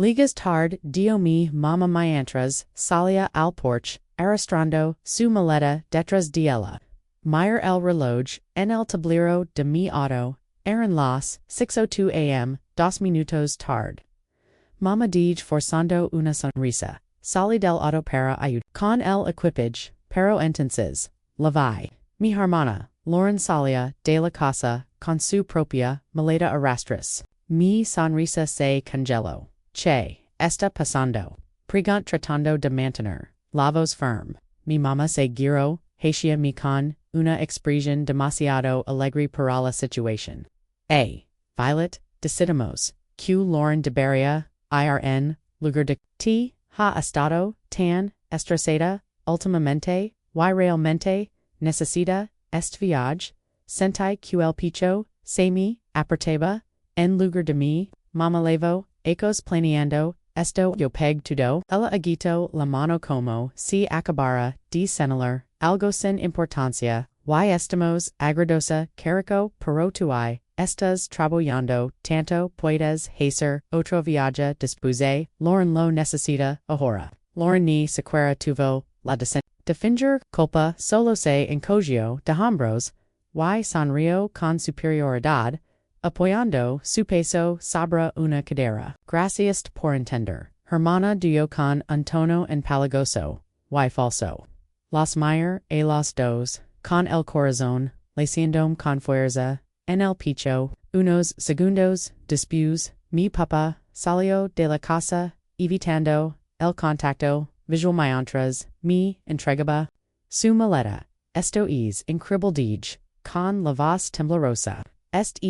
Ligas tard, dio mi, mama mientras, salia al porch, arrastrando, su maleta detrás de ella. Meyer el reloj, en el tablero de mi auto, eran las 6:02 a.m., 2 minutos tard. Mamadige forzando una sonrisa, salí del auto para ayudar. Con el equipage, pero entonces, la vi. Mi hermana, Lauren salía de la casa, con su propia maleta arrastras. Mi sonrisa se congeló. Che, está pasando. Pregant tratando de mantener la voz firme. Mi mamá se giró hacia mi con una expresión demasiado alegre para la situación. Violet, decidimos, que Lauren debería irn, lugar de ti, ha estado tan estresada, últimamente, y realmente, necesita, este viaje, senti que el picho, se me, apertaba, en lugar de mi, mama levo, ecos planeando, esto yo peg todo, ella agito la mano como si acabara de señalar, algo sin importancia, y estamos agradosa carico pero tu estás trabajando tanto puedes hacer otro viaje después, Lauren lo necesita ahora. Lauren ni siquiera tuvo la de fingir culpa solo se encogió de hombros, y sonrió con superioridad, apoyando su peso sobre una cadera. Gracias por entender. Hermana dio con un tono empalagoso, y falso. Los Meyer a los dos, con el corazón, latiendo con fuerza, en el pecho, unos segundos después, mi papá salió de la casa, evitando el contacto visual mientras me entregaba su maleta. Esto es increíble, con la voz temblorosa. Esta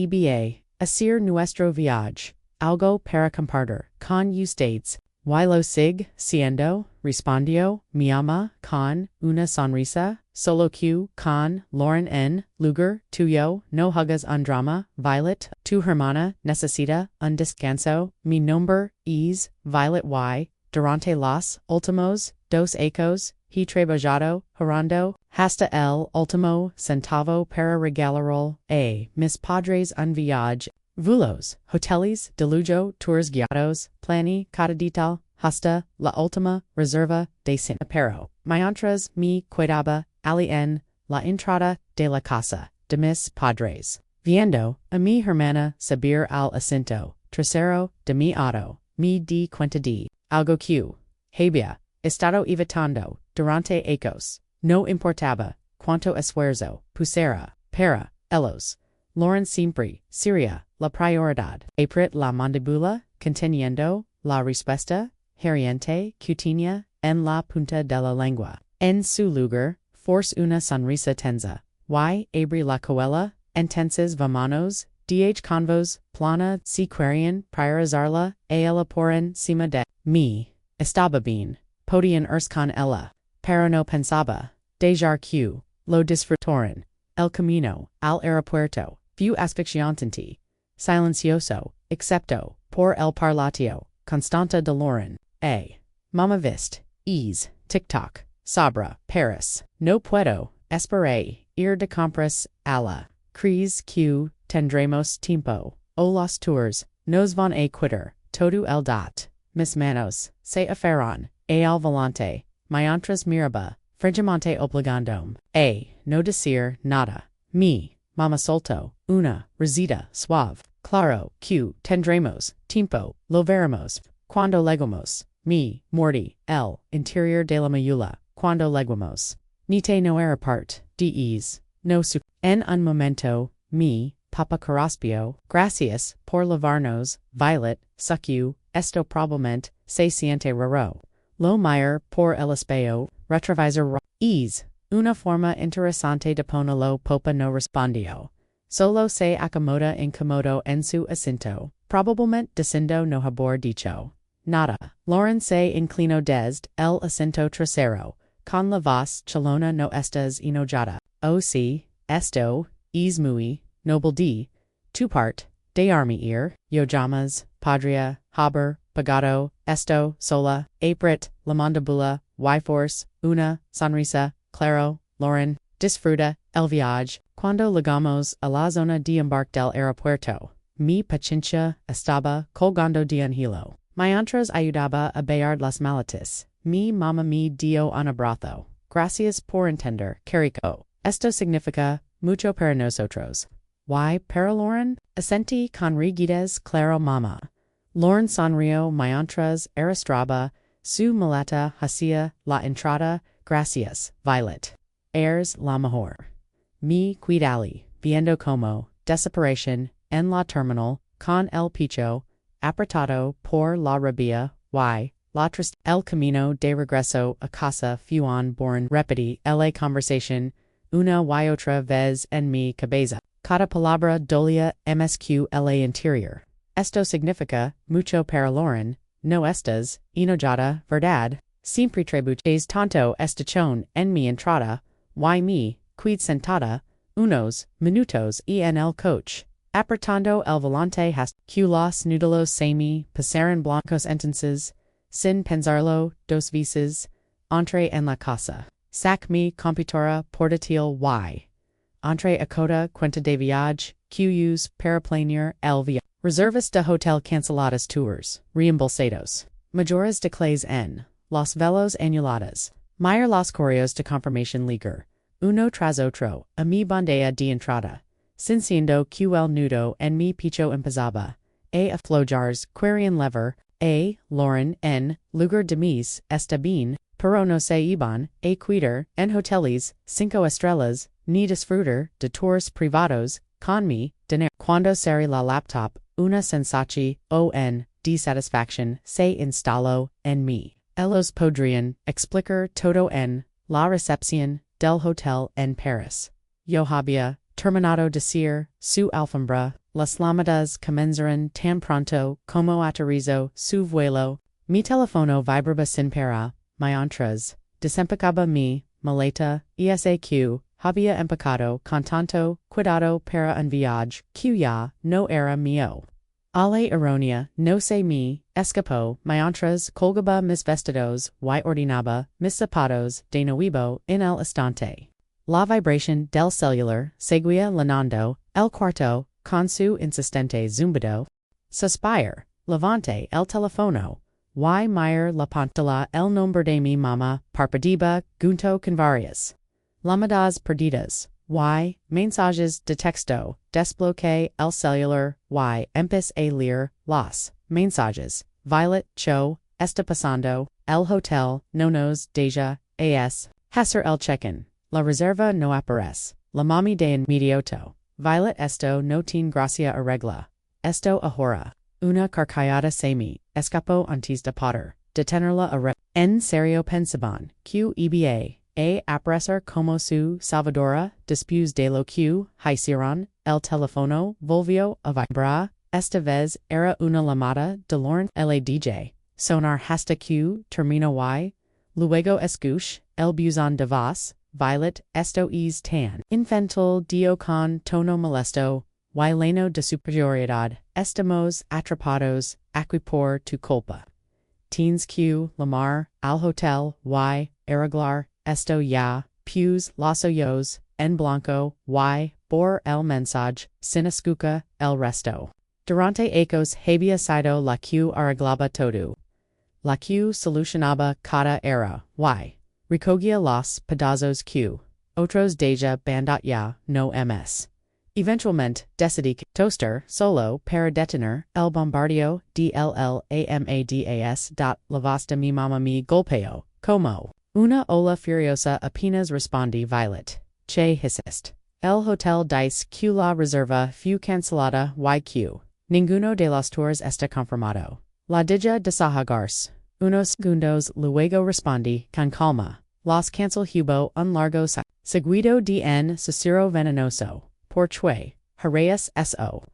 hacer nuestro viaje, algo para compartir con ustedes. Y lo sigue siendo, respondió mi ama con una sonrisa, solo que con Lauren en lugar tuyo no hagas un drama, Violet, tu hermana necesita un descanso, mi nombre es Violet y, durante los últimos 2 ecos, he trabajado, gerando, hasta el último centavo para regalar a mis padres un viaje. Vuelos, hoteles, de lujo, tours guiados, plani, cada detalle, hasta la última reserva de sin pero. Mientras me quedaba ali en la entrada de la casa de mis padres, viendo a mi hermana subir al asiento trasero de mi auto, me di cuenta de algo que había estado evitando durante ecos. No importaba cuánto esfuerzo pusiera para ellos. Lauren siempre sería la prioridad. Apret la mandíbula, conteniendo la respuesta, hiriente que tenía en la punta de la lengua. En su lugar, force una sonrisa tensa. Y abrí la coela, entonces vámonos, convos, plana, si querían priorizarla, a ella por encima de mí. Estaba bien, podían ir con ella, pero no pensaba, dejar que lo disfrutaran. El camino al aeropuerto, fue asfixiante, silencioso, excepto por el parlatio constante de Lauren. Mama vist, tic-toc, sabra, Paris. No puedo esperar ir de compras a la. Crees que tendremos tiempo. O los tours nos van a quitar todo el dot. Mis manos se aferran al volante, mientras miraba frigidamente obligandome a no decir nada. Mama soltó una risita suave. Claro que tendremos tiempo, lo veremos cuando lleguemos. Mi mordi el interior de la mayula cuando lleguemos. Ni te no era part de no su. En un momento, mi papa carraspio, gracias por lavarnos, Violet, sucu, esto probablemente se siente raro. Lo Meyer por el espejo, retrovisor una forma interesante de ponerlo popa no respondió. Solo se acomoda incómodo en su asiento, probablemente diciendo no haber dicho nada. Lauren se inclinó desde el asiento trasero, con la voz chelona no estás enojada. O sí, esto es muy noble de tu parte, de ir, yo llamas, padria, haber, pagado, esto, sola, apret, la mandíbula, y force, una, sonrisa, claro, Lauren, disfruta, el viaje, cuando llegamos a la zona de embarque del aeropuerto. Mi paciencia estaba colgando de un hilo. Mientras ayudaba a bailar las maletas, mi mamá me dio un abrazo. Gracias por entender, carico. Esto significa mucho para nosotros. Y para Lauren, asentí con rigidez claro mamá. Lauren sonrió mientras arrastraba su maleta hacia la entrada. Gracias, Violet. Eres la mejor. Mi cuidali, viendo como, desesperación, en la terminal, con el pecho, apretado por la rabia, y, la triste, el camino de regreso a casa fueron born repetí la conversación, una y otra vez en mi cabeza. Cada palabra dolía msq la interior. Esto significa, mucho para Lauren, no estás, enojada, verdad, siempre tribuches tanto estachón en mi entrada, y me, quid sentada, unos minutos en el coche, apretando el volante hasta que los núdolos se me pasaron blancos entonces, sin pensarlo dos veces, entré en la casa. Sac mi computadora portátil y entré a coda cuenta de viaje, qs para planear el viaje. Reservas de hotel canceladas tours, reembolsados. Mayores de clays en los velos anuladas. Mayor los correos de confirmación liger. Uno tras otro, a mi bandeja de entrada. Siendo que el nudo en mi pecho empezaba. A aflojars, querian lever. A, Lauren, en, lugar de mis, está bien, pero no se iban, a cuidar, en hoteles, 5 estrellas, ni disfrutar, de tours privados, con mi, dinero. Cuando cerré la laptop, una sensación, de satisfacción, se instaló, en mí. Ellos podrían, explicar todo en, la recepción, del hotel en Paris. Yo había, terminado decir, su alfombra, las llamadas comenzaron tan pronto como aterrizó su vuelo, mi teléfono vibraba sin parar, mientras, desempacaba mi, maleta, ESAQ, había empacado con tanto cuidado para un viaje que ya no era mío. A la ironía, no se me escapó, mientras colgaba mis vestidos y ordenaba mis zapatos de nuevo en el estante. La vibración del celular seguía llenando el cuarto con su insistente zumbido. Suspire, levante el teléfono, y mirar la pantalla el nombre de mi mamá, parpadeaba junto con varias llamadas perdidas, y mensajes de texto, desbloqueé el celular, y empecé a leer los mensajes. Violet, Cho, está pasando, el hotel, no nos deja, hacer el check-in. La reserva no aparece. La mami de inmediato. Violet, esto no tiene gracia arregla. Esto ahora. Una carcajada se me escapó antes de poder detenerla a En serio pensaban que iba a aparecer como su salvadora después de lo que hicieron. El teléfono volvió a vibrar. Esta vez era una llamada de Lauren. La DJ sonar hasta que terminó y luego escuché el buzón de voz. Violet, esto es tan infantil dio con tono molesto, y lleno de superioridad, estamos atrapados aquí por tu culpa. Tienes que llamar al hotel y arreglar esto ya, pues los ojos en blanco y por el mensaje sin escucha el resto. Durante ecos había sido la que arreglaba todo. La que solucionaba cada era y recogía los pedazos que otros deja bandot ya no ms. Eventualmente decidí que toaster solo para detener el bombardeo dllamadas. La voz de mi mamá me golpeó, como una ola furiosa apenas respondí Violet. Che hiciste. El hotel dice que la reserva fue cancelada y que ninguno de los tours está confirmado. La dija desahogarse. Unos segundos luego respondí con calma. Los cancel hubo un largo seguido de en susurro venenoso. Porchue, Hareas so.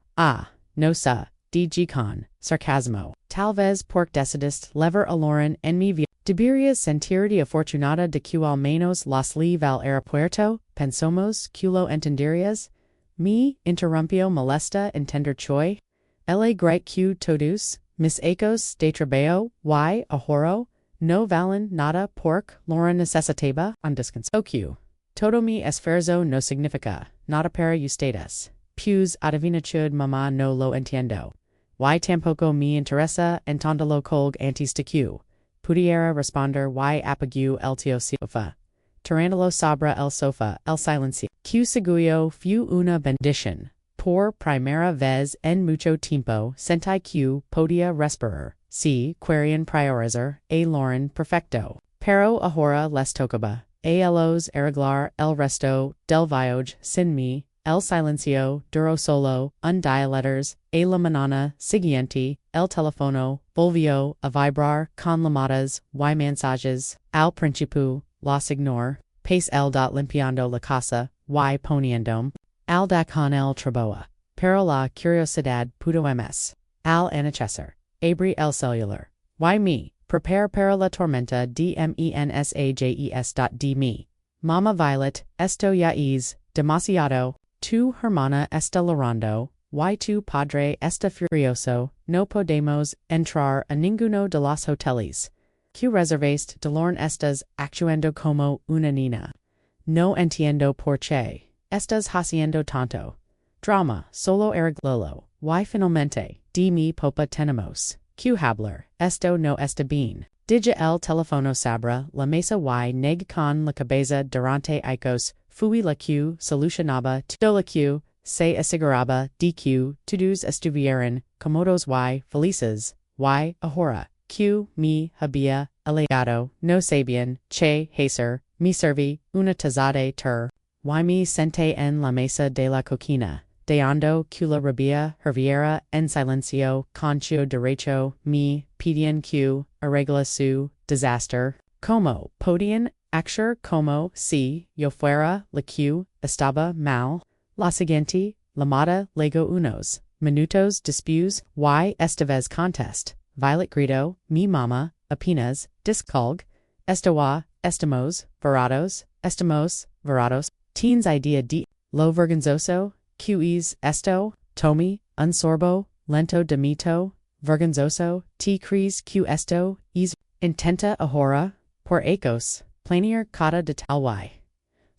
No sa, DG con, sarcasmo. Tal vez porque decidiste lever a Lauren en mi vida. Deberías sentirte afortunada de que al menos los lleve al aeropuerto, pensamos que lo entenderías. Me interrumpió molesta entender choi. La grite que todos, mis ecos de trabajo, y ahora, no valen nada porque Lauren necesitaba un descanso. Oque. Todo mi esfuerzo no significa nada para ustedes. Pues adivina chud mamá no lo entiendo. y tampoco me interesa entendalo colg antes de que pudiera responder y apague el tío sofa. Tirandolo sobre el sofá, el silencio. Que seguyo fue una bendición. Por primera vez en mucho tiempo sentí que podía respirar. Si querían priorizar a Lauren perfecto. Pero ahora les tocaba a los arreglar el resto del viaje sin mí. El silencio duró solo un día letters. A la mañana siguiente, el teléfono volvió a vibrar con llamadas y mensajes. Al principio, los ignore. Pace el dot limpiando la casa y poniendo al da con el traboa. Pero la curiosidad pudo ms. Al anochecer. Abrí el celular. Y me. Prepare para la tormenta de mensajes. De mi. Mama Violet, esto ya es demasiado. Tu hermana está llorando. Y tu padre está furioso. No podemos entrar a ninguno de los hoteles. Que reservaste Delorn estás actuando como una niña. No entiendo por qué. Estás haciendo tanto. Drama, solo arreglalo. Y finalmente, de mi popa tenemos. Que hablar. Esto no está bien. Digi el teléfono sobre la mesa y neg con la cabeza durante icos. Fui la que solucionaba todo la que se aseguraba de que todos estuvieran comodos y felices. Y ahora. Que me había alegado, no sabían, che hacer, me serví una taza de ter, y me senté en la mesa de la cocina, deando que la rabia herviera en silencio, con su derecho, me pedían que arregla su desastre, como podían actuar como si yo fuera la que estaba mal, la siguiente, llamada luego unos minutos después, y esta vez contest. Violet grito, mi mama, apenas, discolg, estamos, varados, teens idea de, lo vergonzoso, que esto, tomi, un sorbo, lento de mito, vergonzoso, te crees que esto, es, intenta ahora, por ecos, planear cada detalle.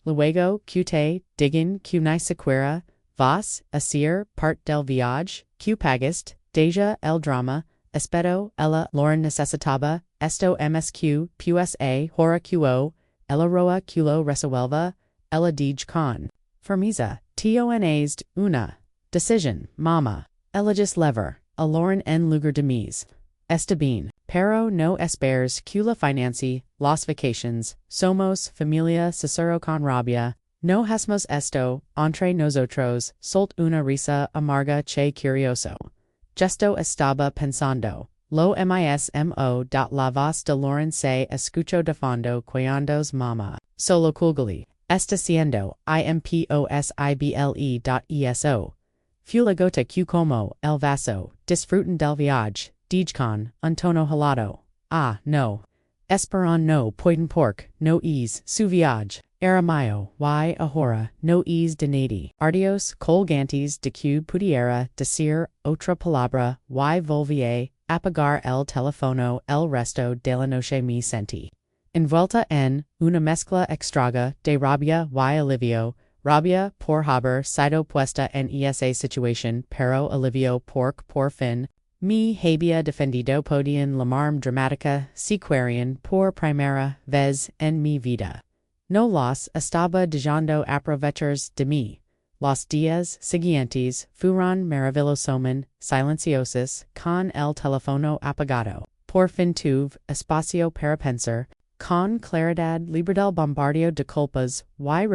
Luego, que te, digan que ni siquiera, vas, a ser part del viaje, que pagaste, deja el drama, espero, ella, Lauren necesitaba, esto msq, pues hora qo, ella roa culo resuelva, ella dij con. Firmeza, tonasd, una. Decision, mama. Elegis lever, a Lauren en lugar de mis. Está bien, pero no esperes que la financie, las vacations, somos familia cesero con rabia, no hacemos esto, entre nosotros, solt una risa amarga che curioso. Gesto estaba pensando, lo mismo dot la voz de Lauren se escucho de fondo cuandos mama, solo culgali, está siendo, imposible dot eso. Fue la gota que como, el vaso, disfruten del viaje, dijcon, un tono helado. Ah, no. Esperan no pueden pork, no es, su viaje. Era mayo, y ahora, no es de nada. Ardios colgantes de que pudiera decir otra palabra, y volví a apagar el teléfono el resto de la noche me sentí. Envuelta en una mezcla extraña de rabia y alivio, rabia por haber sido puesta en esa situación, pero alivio por fin, me había defendido podían llamarme dramática, si querían por primera vez en mi vida. No los estaba dejando aprovechar de mí. Los días siguientes fueron maravillosos, silenciosos, con el teléfono apagado. Por fin tuve espacio para pensar, con claridad libre del bombardeo de culpas, y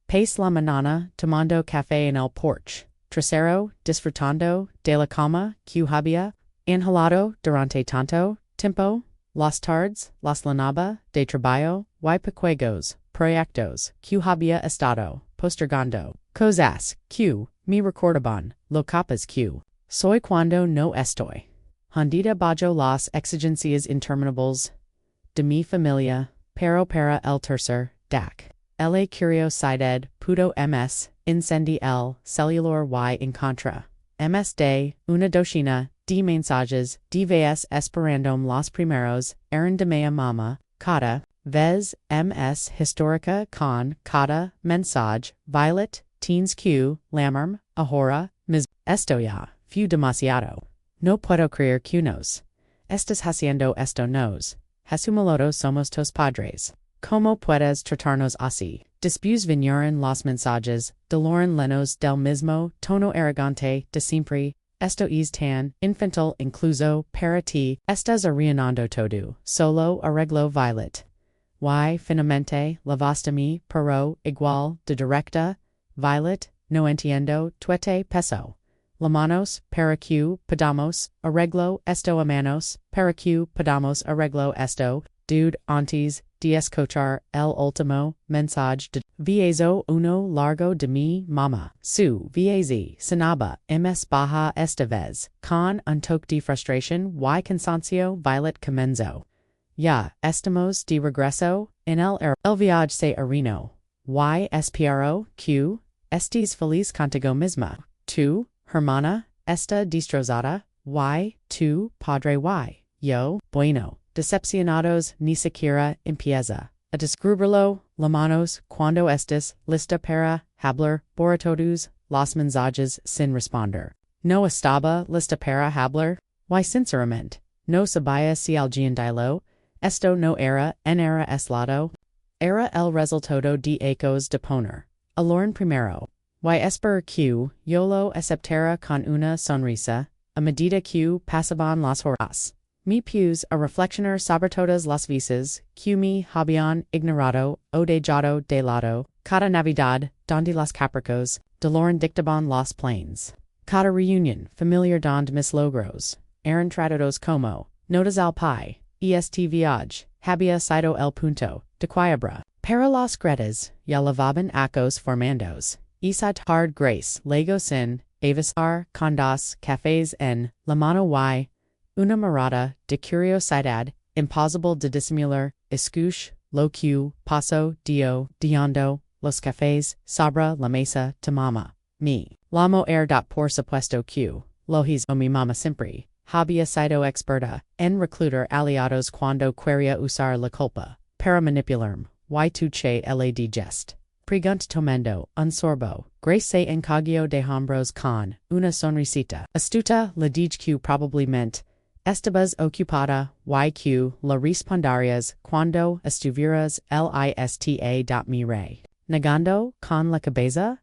pace la mañana tomando café en el porche. Trasero, disfrutando de la calma que había inhalado durante tanto tiempo. Las tardes, las lanaba de trabajo, y pequeños proyectos que había estado postergando. Cosas que me recordaban, lo capas que soy cuando no estoy. Hundida bajo las exigencias interminables de mi familia, pero para el tercer DAC. La curiosidad pudo ms incendi el celular y en contra. Ms de una docena de mensajes de vez esperandom los primeros eran de mea mama, cada vez ms histórica con cada mensaje. Violet, teens que llamarme ahora, mis esto ya, fue demasiado. No puedo creer que nos estás haciendo esto nos hasumaloto somos tus padres. Como puedes tratarnos así? Después vinieron los mensajes, Doloren lenos del mismo tono arrogante de siempre, esto es tan infantil incluso para ti, estás arruinando todo, solo arreglo violet. Y finalmente, lavaste pero igual de directa, violet, no entiendo, tuete peso. Lamanos, para que podamos arreglo esto a manos, para que podamos arreglo esto, dude antes de escuchar el último mensaje de viaje uno largo de mi mamá. Su viaje sonaba ms baja esta vez, con un toque de frustración y cansancio violet comenzó. Ya estamos de regreso en el viaje se arruinó. Y espero que estés feliz contigo misma. Tu hermana está destrozada, y tu padre y yo, bueno, decepcionados ni siquiera empieza a descubrirlo, llamamos cuando estés lista para hablar por todos los mensajes sin responder. No estaba lista para hablar, y sinceramente, no sabía si alguien dilo, esto no era en era eslado, era el resultado de ecos de poner. Aloren primero. Y espero que yo lo aceptara con una sonrisa, a medida que pasaban las horas. Me puse a reflexionar sobre todas las veces que me habían ignorado o dejado de lado, cada Navidad, donde los capricos, Doloren dictaban los planes. Cada reunión familiar donde mis logros, eran tratados como, notas al pie, este viaje, había sido el punto, de quiebra. Para los gretas, ya lavaban acos formandos. Isa hard grace, lego sin, avisar, con dos cafés en la mano y una mirada de curiosidad, imposible de disimular, escuche, lo que paso dio, diando, los cafés, sobre la mesa, de mama, mi. Lamo por supuesto que, lo hizo mi mama siempre, había sido experta, en reclutar aliados cuando quería usar la culpa, para manipularme, y tuche la digest. Pregunt tomando un sorbo, grace se encogió de hombros con una sonrisita. Astuta le dije que probablemente estabas ocupada y que la responderías cuando estuvieras lista. Mire. Negando con la cabeza,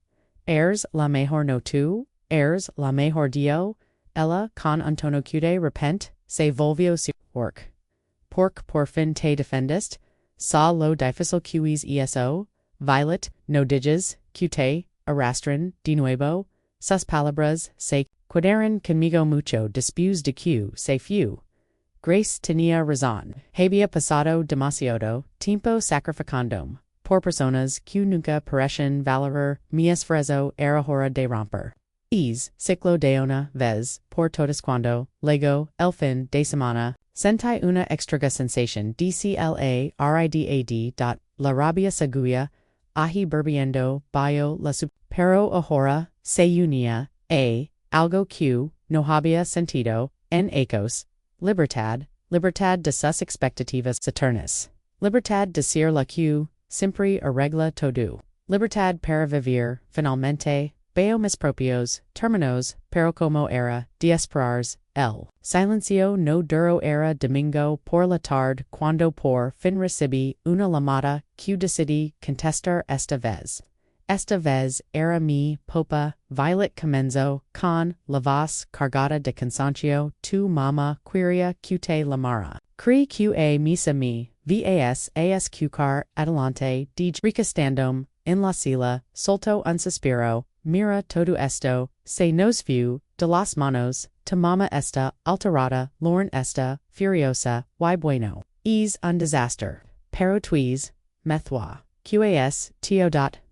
eres la mejor no tú, eres la mejor dio, ella con un tono que de repente se volvió su work. Porque por fin te defendiste, sa lo difícil que es eso. Violet, no digas, que te arrastran de nuevo, sus palabras se quedaron conmigo mucho después de que se fue. Grace tenía razón. Había pasado demasiado tiempo sacrificándome por personas que nunca parecen valorar mi esfuerzo era hora de romper. Es ciclo de una vez por todas cuando, luego, el fin de semana, sentí una extraña sensación de claridad. La rabia seguía ahi burbiendo bio la pero ahora se unía a algo que no había sentido en ecos, libertad de sus expectativas eternas, libertad de ser la que siempre arregla todo, libertad para vivir, finalmente, veo mis propios términos, pero como era de esperarse, el silencio no duró era domingo por la tarde cuando por fin recibí una llamada que decidí contestar esta vez. Esta vez era mi popa, Violet comenzó con la voz cargada de cansancio, tu mamá quería que te llamara. Cree que misa mi, vas a escuchar adelante de recostándome en la silla, soltó un suspiro, mira todo esto, se nos fue de las manos, tu mamá está alterada, Lauren está furiosa, y bueno, es un desastre. Pero tuis, methua, qas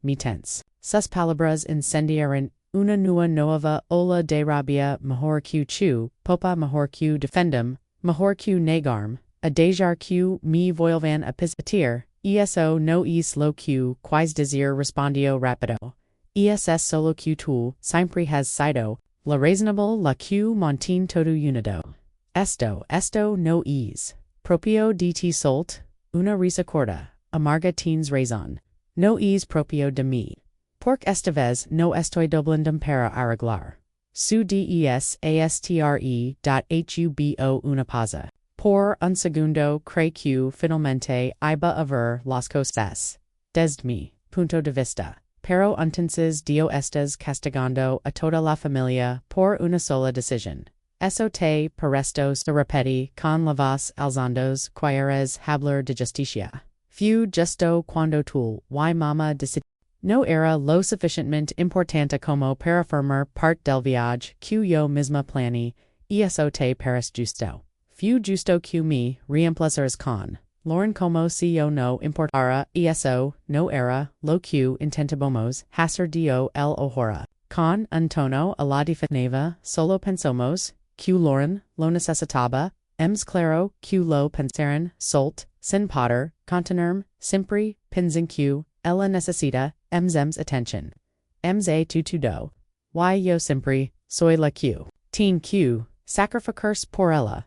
me tense. Sus palabras incendiaron una nueva ola de rabia mejor que chu, popa mejor que defendum, mejor que negarme, a dejar que me vuelvan a pisotear, eso no es lo que quis decir respondió rápido. Es solo que tú siempre has sido la razonable la que mantiene todo unido. Esto no es propio de ti solt, una risa corta, amarga tienes razón, no es propio de mí. Porque esta vez no estoy doblando para arreglar. su desastre.hubo una pausa. Por un segundo creo que finalmente iba a ver las cosas desde mi punto de vista. Pero entonces Dio estás castigando a toda la familia por una sola decisión. Eso te paresto se repete con la voz alzandos quieres hablar de justicia. Fu justo cuando tu mamá decidió. No era lo suficientemente importante como para formar parte del viaje que yo misma planeé, y eso te parece justo. Fu justo que me reemplazares con. Lauren como si yo no importara y eso no era lo que intentábamos hacer dio el ojora. Con un tono a la definitiva solo pensamos que Lauren lo necesitaba, claro que lo pensaran solt, sin poder, contenerme, siempre pensen que ella necesita, ems attention. A tutudo. Yo siempre soy la que. Teen que, sacrificarse por ella.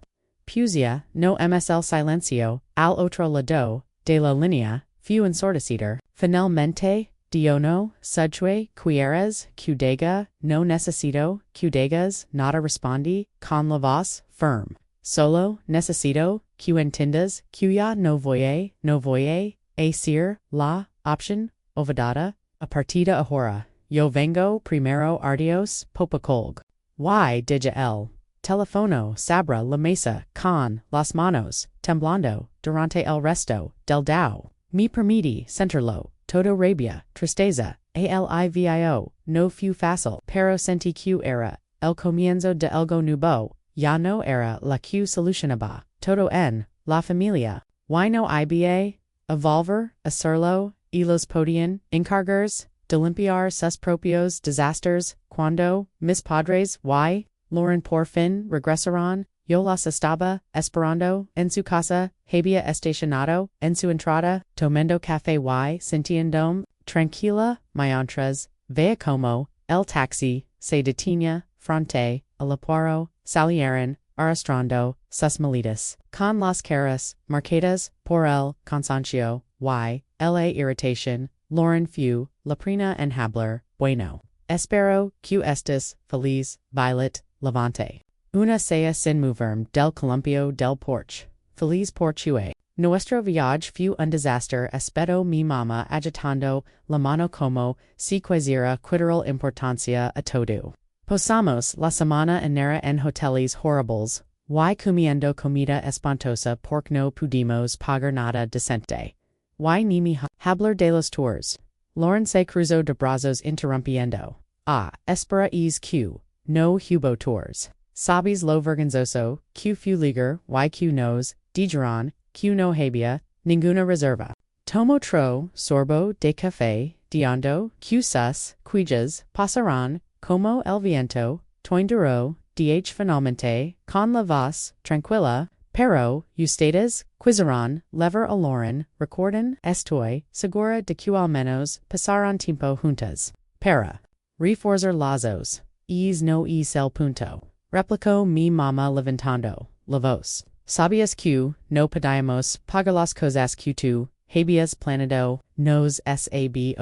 Pusia, no msl silencio, al otro lado, de la línea, fu ensordecider, finalmente, diono, sudque, quieres, cudega, no necesito, cudegas, nada respondí, con la voz, firm. Solo, necesito, que entiendas, cuya no voy a decir, la, option, ovidada, a partida ahora, yo vengo primero ardios, popacolg. Dija el. Telefono sabra la mesa con las manos, temblando, durante el resto del dao. Mi permití sentirlo, todo rabia, tristeza, alivio, no fu fácil, pero sentí que era, el comienzo de algo nuevo, ya no era la que solucionaba, todo en, la familia. No iba, a volver, hacerlo, y los podían, encargars, de limpiar sus propios desastres, cuando, mis padres, Lauren por fin regresaron, yo las estaba esperando en su casa, había estacionado en su entrada, tomando café sintiéndome tranquila, mientras vea como el taxi se detenía frente a la puerta, salieron arrastrando sus maletas, con las caras marcadas por el cansancio, la irritación, Lauren fu, la prina en hablar, bueno. Espero que estés feliz, Violet, Levante. Una sea sin moverme del columpio del porche. Feliz porchue. Nuestro viaje fue un desastre, espero mi mamá agitando la mano como si quisiera quitar importancia a todo. Posamos la semana entera en hoteles horribles, comiendo comida espantosa porque no pudimos pagar nada decente. Ni mi hablar de los tours. Lauren se cruzó de brazos interrumpiendo. Espera es que, no hubo tours. Sabes lo vergonzoso, que fu liger, que nos, dijeron, que no había, ninguna reserva. Tomo tro, sorbo de café, diando, que sus, quillas, pasaron, como el viento, toinduro, finalmente, con la voz, tranquila, pero, ustedes, quizaron, lever a Lauren, recuerden, estoy, segura de que al menos, pasaron tiempo juntas. Para. Reforzar lazos. No es el punto. Replicó mi mamá levantando la voz. Sabías que, no podíamos pagar las cosas que tú, habías planeado, nos saboteaste.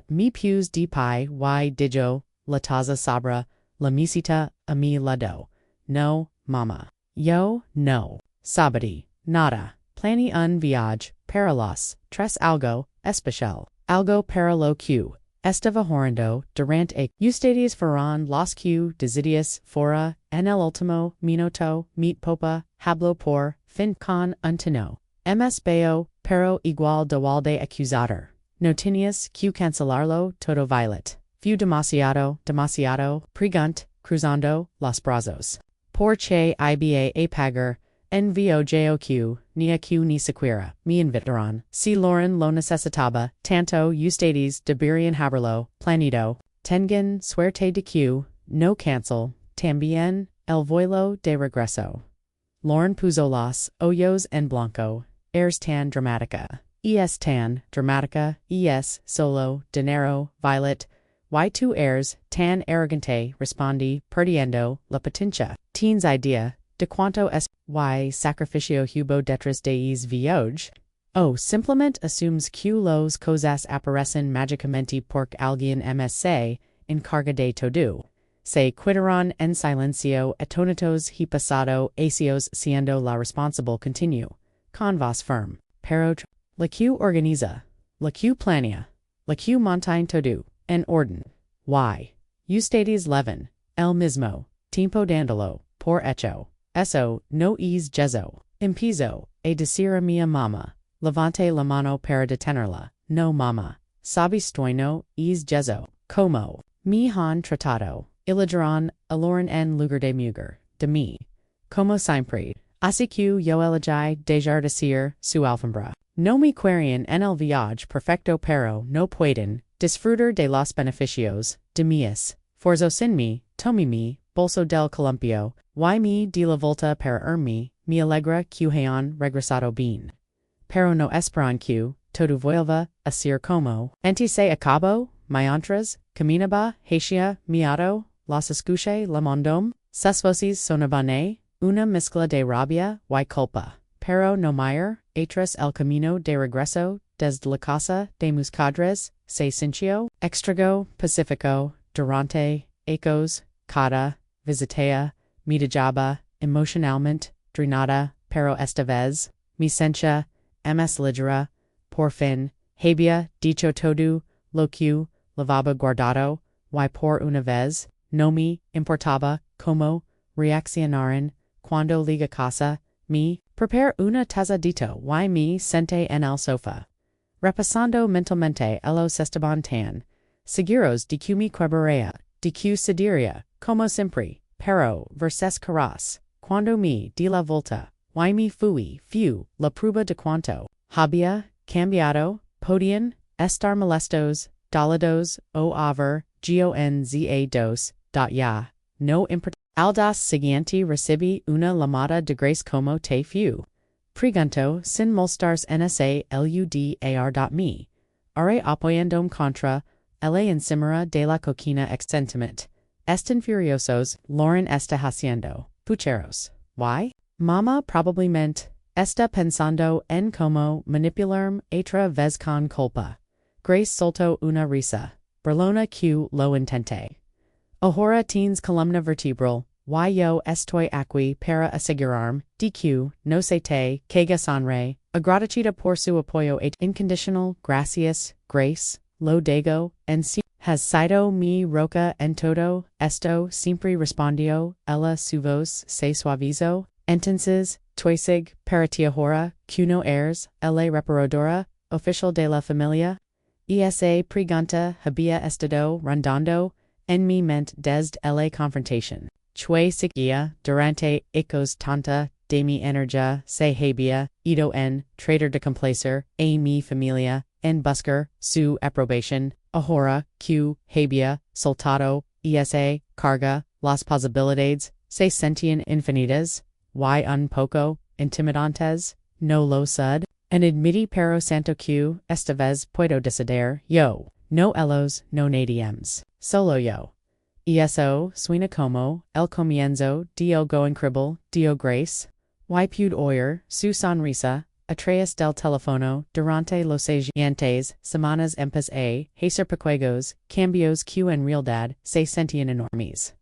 Mi pus de pi dijo, la taza sabra, la mesita a mi lado. No, mamá. Yo, no. Sabati, nada. Planeé un viaje, para los, tres algo, especial. Algo para lo que. Estaba horrendo, durante ustedes fueron los que decidies fora, en el último minuto, meet popa, hablo por, fin con un tono. Beo, pero igual de acusar. No tenías que cancelarlo todo Violet. Fu demasiado, pregunt, cruzando los brazos. Por che iba a pagar, en vojoq, ni siquiera, me invitaron. Si Lauren lo necesitaba, tanto ustedes deberían haberlo, planeado. Tengan suerte de que, no cancel, también, el vuelo de regreso. Lauren puso los ojos en blanco, es tan dramática. Es solo, dinero, Violet. Tú eres tan arrogante, respondí, perdiendo la paciencia. Tienes idea de cuánto es sacrificio hubo detrás de ese viaje? Simplemente asumes que los cosas aparecen mágicamente porque alguien msc, en carga de todo. Se quitaron en silencio atonitos y pasado acios siendo la responsable continue. Con voz firme. Pero la que organiza. La que planea. La que montagne todo. En orden. Y. Ustedes leven. El mismo. Tiempo dándolo. Por hecho. Eso no es jezo. Empiezo. A decir a mi mamá. Levante la mano para detenerla. No mama. Sabe no es jezo. Como. Me han tratado. Ilajaron, aloran en lugar de mujer. De mí. Como siempre. Así que yo elegí dejar decir su alfombra. No me querían en el viaje perfecto pero no pueden disfrutar de los beneficios de mis. Forzo sin mí, tomi mi, bolso del columpio, y me di la volta para irme, me alegra que hayan regresado bien. Pero no esperan que, todo vuelva a ser como, antes se acabó, mientras, caminaba, hacia, miado, las escuché la mondom, sus voces sonaban una mezcla de rabia y culpa. Pero no mayor, atrás el camino de regreso, desde la casa de mis padres, se sintió, extrago, pacifico, durante, ecos, cada, visitea, me dejaba, emocionalmente, drenada, pero esta vez, me sentía, más ligera, por fin, había dicho todo, lo que, lavaba guardado, y por una vez, no me importaba, como, reaccionaron, cuando liga casa, me, prepare una tazadito y me senté en el sofá. Repasando mentalmente los estaban tan, seguros de que me quebraría, de que cedería, como siempre, pero, verses caras, cuando me di la volta, y me fui, la prueba de cuanto, había, cambiado, podían, estar molestos, dolados, o haber, gonza ya, no importa. Al das siguiente recibí una llamada de grace como te fue. Pregunto sin molstars nsa ludar.me. Are apoyandome contra, la encimera de la coquina extentamente. Están furiosos, Lauren está haciendo. Pucheros. Why? Mama probablemente está pensando en como manipularme otra vez con culpa. Grace soltó una risa. Berlona que lo intente. Ahora tienes columna vertebral, y yo estoy aquí para asegurarme de que no se te caiga sangre, agradecida por su apoyo incondicional, gracias, Grace, lo digo, en si has sido mi roca en todo esto siempre respondió, ella su voz se suavizó, entonces, tuisig, para ti ahora, que no eres, la reparadora, oficial de la familia, esa pregunta había estado rondando en mi mente desde la confrontación. Chue seguía, durante ecos tanta de mi energía se había ido en tratar de complacer a mi familia, en buscar su aprobación, ahora que había soltado esa carga, las posibilidades se sentían infinitas, y un poco intimidantes, no lo sud, en admití pero santo que esta vez puedo decidir yo, no ellos, no nadiems, solo yo. Y eso suena como el comienzo de algo increíble, de grace, y pude oír su sonrisa a través del teléfono durante los siguientes semanas empecé a hacer pequeños cambios que en realidad se sentían enormes.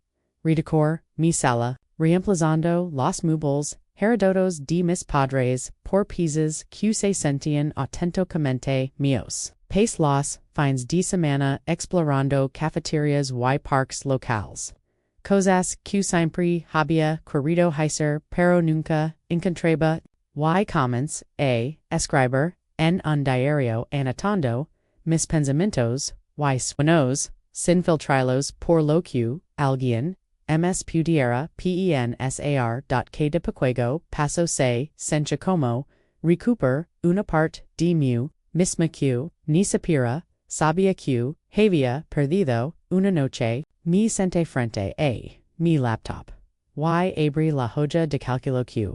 Redecor mi sala, reemplazando los muebles heredados de mis padres por piezas que se sentían auténticamente míos. Pace los fines de semana explorando cafeterias y parques locales. Cosas que siempre había querido hacer pero nunca encontraba y comments a escribir en un diario anotando mis pensamientos y sueños sin filtrarlos por lo que alguien pudiera pensar que de pequeño paso se sencha como recuper una parte de mí misma que ni siquiera sabía que había perdido una noche, me senté frente a mi laptop. Y abrí la hoja de cálculo que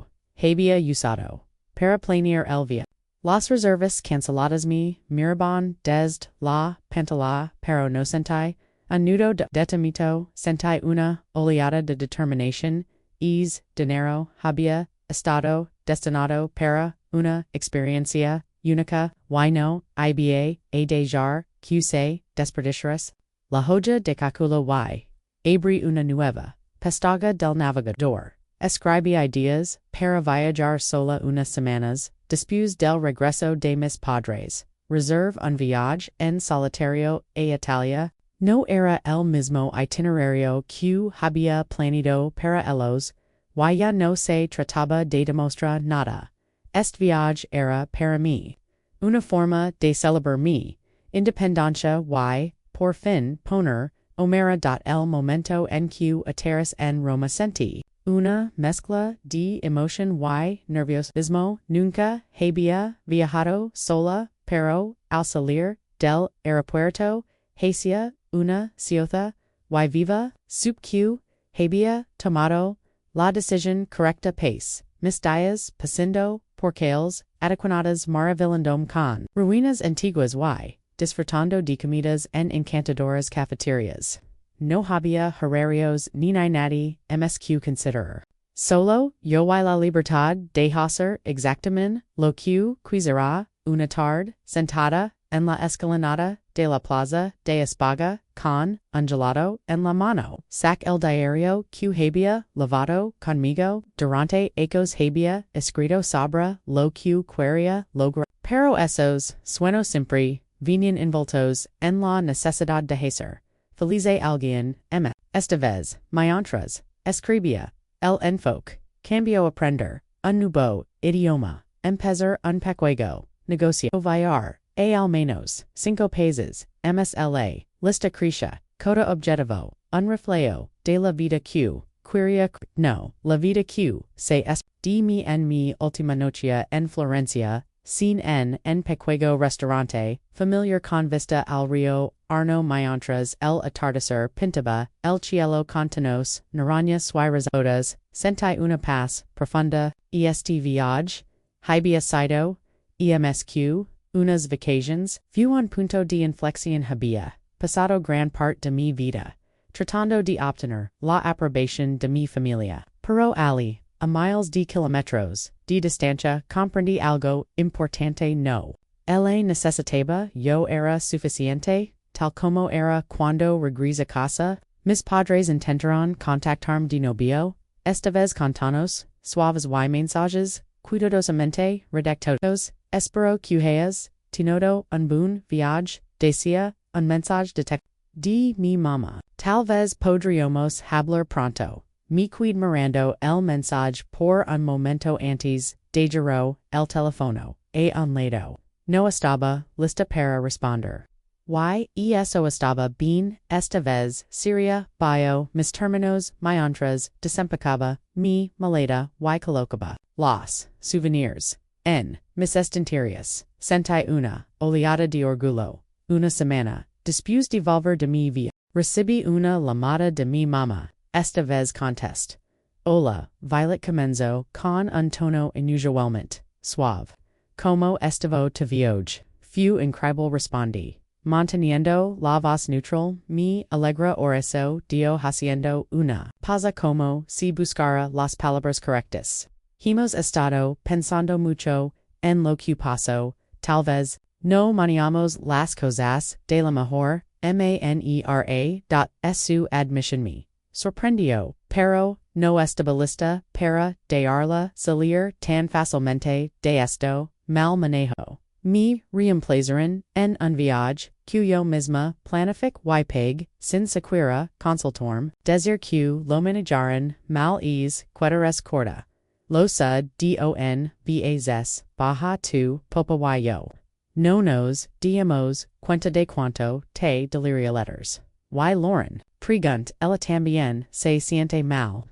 había usado para planear el viaje. Las reservas canceladas me miraban desde la pantalla pero no sentí un nudo de detenimiento, sentí una oleada de determinación, dinero había estado destinado para una experiencia única, y no iba a dejar que se desperdiciaras. La Hoja de Calculo y Abrí una nueva pestaga del navegador. Escribí ideas para viajar sola unas semanas, después del regreso de mis padres. Reserve un viaje en solitario a Italia. No era el mismo itinerario que había planeado para ellos. Ya no se trataba de demostrar nada. Este viaje era para mí una forma de celebrar mi independencia y, por fin, poner el momento en que aterriz en Roma sentí una mezcla de emoción y nerviosismo. Nunca había viajado sola, pero al salir del aeropuerto hacia una ciudad y viva, supe que había tomado la decisión correcta país. Mis días pasando por calles adecuadas maravillando con ruinas antiguas y disfrutando de comidas en encantadoras cafeterias. No había horarios ni nadie más que considerar. Solo yo y la libertad de hacer exactamente lo que quisiera una tarde sentada en la escalinata de la plaza de España con un gelato en la mano. Sac el diario que había lavado conmigo durante ecos había escrito sobre lo que quería lograr. Pero esos sueños siempre venían envueltos en la necesidad de hacer feliz a alguien. Esta vez, mientras escribía, el enfoque cambió. Aprender un nuevo idioma, empezar un pequeño negocio, viajar a al menos 5 países, msla, lista crecia, coda objetivo, un reflejo de la vida que quería. No, la vida que se es de mi en mi última noche en Florencia, sin en pequeño restaurante, familiar con vista al río Arno. Mientras el atardecer pintaba el cielo con tonos naranjas y rosadas, sentí una paz profunda. Este viaje había sido emsq unas vacaciones. Fue un punto de inflexión. Había pasado gran parte de mi vida tratando de obtener la aprobación de mi familia. Pero ali, a miles de kilómetros de distancia, comprendí algo importante. No le necesitaba yo era suficiente, tal como era cuando regresé a casa. Mis padres intentaron contactarme de novio, esta vez con tonos suaves y mensajes cuidadosamente redactados. Espero que hayas tenido un buen viaje. Decía un mensaje de mi mamá. Tal vez podríamos hablar pronto. Me quedé mirando el mensaje por un momento antes de girar el teléfono a un lado. No estaba lista para responder. Y eso estaba bien. Esta vez sería bio mis términos mientras desempacaba mi maleta y colocaba los souvenirs en mis estanterías. Sentí una oleada de orgullo. Una semana después de volver de mi viaje, recibí una llamada de mi mamá. Esta vez contesté. Hola, Violet. Comenzó con un tono inusualmente suave. Como estavo tu viaje? Fue increíble. Respondí, manteniendo la voz neutral. Me alegra por eso. Dio haciendo una pausa como si buscara las palabras correctas. Hemos estado pensando mucho en lo que pasó. Tal vez no manejamos las cosas de la mejor manera. Su admisión me sorprendió, pero no estaba lista para dejarla salir tan fácilmente de esto mal manejo. Me reemplazaron en un viaje que yo misma planifiqué y pagué sin siquiera consultarme. Decir que lo manejaron mal es quedares corta. Lo sé don bases baja tu popa y yo. No nos dimos cuenta de cuánto te deliria letters. Y Lauren, pregunt ella también se siente mal.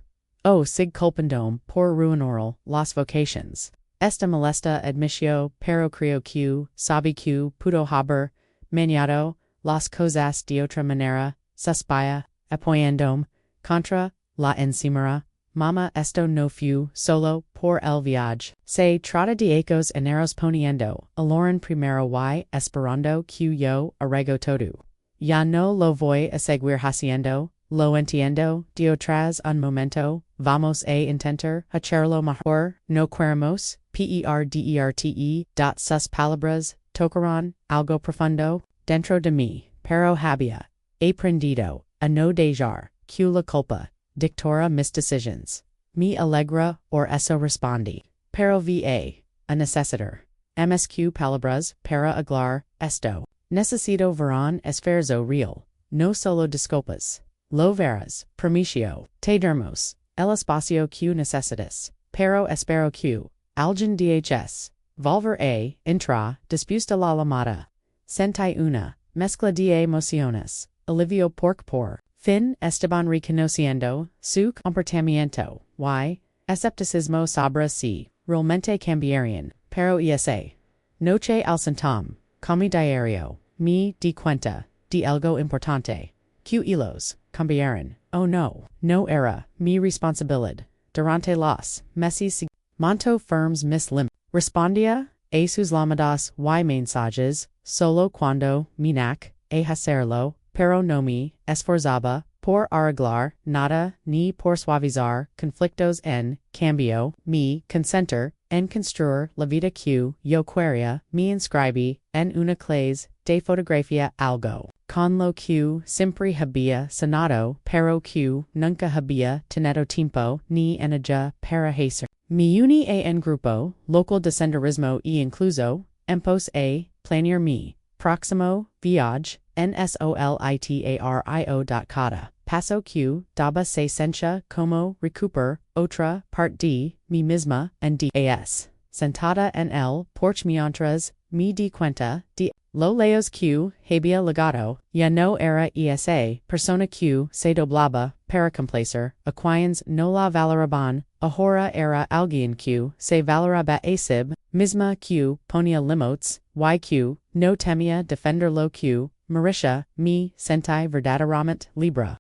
O sig culpandome por ruinar las vocations. Esta molesta admisión, pero creo que sabe que pudo haber manejado las cosas de otra manera. Suspira, apoyándome contra la encimera. Mama, esto no fue solo por el viaje. Se trata de ecos eneros poniendo a Lauren primero y esperando que yo arreglo todo. Ya no lo voy a seguir haciendo. Lo entiendo. De otras un momento. Vamos a intentar hacerlo mejor. No queremos. Perderte. Sus palabras tocaron algo profundo dentro de mí. Pero había aprendido, a no dejar, que la culpa, dictora mis decisions. Me alegra or eso respondi. Pero va, a necessitor. MSQ palabras, para aglar, esto. Necesito verán esfuerzo real. No solo disculpas. Lo verás, promicio. Te dermos. El espacio que necesitas. Pero espero que. Algin DHS. Volver a, intra, dispuesta la lamada. Sentai una, mezcla de emociones. Alivio por. Fin estaban reconociendo su comportamiento. Y. Escepticismo sobre si. Realmente cambiaron. Pero esa. Noche al centam. Con mi diario. Me di cuenta. De algo importante. Que hilos. Cambiaron. Oh no. No era. Mi responsabilidad. Durante los meses. Monto firms mis lim. Respondia. A sus llamadas y mensajes. Solo cuando. Minac. A hacerlo. Pero no me. Esforzaba. Por arreglar. Nada. Ni por suavizar. Conflictos en. Cambio. Me. Consentir. En construir. La vida que. Yo quería. Me inscribí. En una clase. De fotografía algo. Con lo que. Siempre había. Sonado. Pero que. Nunca había. Tenido tiempo. Ni energía. Para hacer. Me uni en grupo. Local descenderismo e incluso. Empos a. Planear me. Próximo. Viaje. Nsolitario. Paso que. Daba se sencha. Como. Recuper. Otra. Part d. Mi misma. And das. Sentada en el. Porch mientras. Me di cuenta. De. Lo leos que. Había legado. Ya no era esa. Persona que. Se doblaba. Para complacer. Aquians no la valoraban. Ahora era alguien que. Se valoraba asib. Misma que. Ponia limotes. Y que. No temia defender lo que. Merecía. Me. Sentai verdaderamente libre.